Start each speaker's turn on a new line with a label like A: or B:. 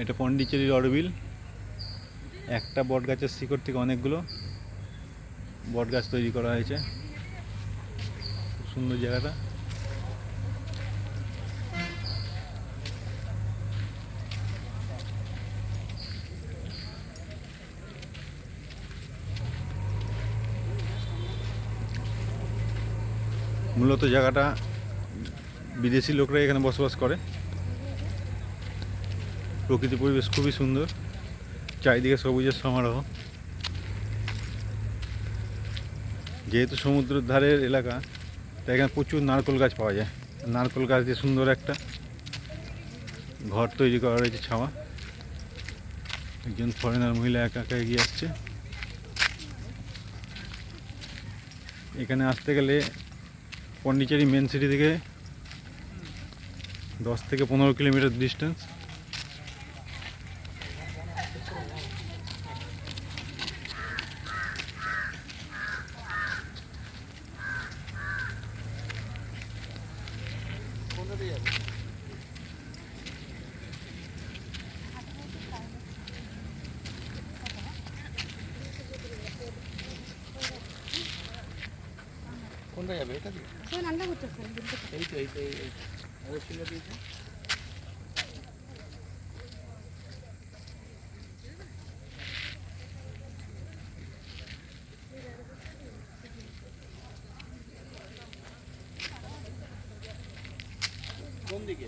A: এটা পন্ডিচেরির অরবিল। একটা বট গাছের শিকড় থেকে অনেকগুলো বট গাছ তৈরি করা হয়েছে। খুব সুন্দর জায়গাটা। মূলত জায়গাটা বিদেশি লোকরা এখানে বসবাস করে। প্রকৃতি পরিবেশ খুবই সুন্দর, চারিদিকে সবুজের সমারোহ। যেহেতু সমুদ্রের ধারের এলাকা, তাই এখানে প্রচুর নারকেল গাছ পাওয়া যায়। নারকেল গাছ দিয়ে সুন্দর একটা ঘর তৈরি করা রয়েছে, ছাওয়া। একজন ফরেনার মহিলা একা একা এগিয়ে আসছে। এখানে আসতে গেলে পন্ডিচেরি মেন সিটি থেকে 10 থেকে 15 কিলোমিটার ডিস্টেন্স।
B: কোনটা যাবে? এটা দিয়ে?
C: রান্না করতেছেন
B: এই তো এই অবশ্যই দিয়েছে। কোন দিকে?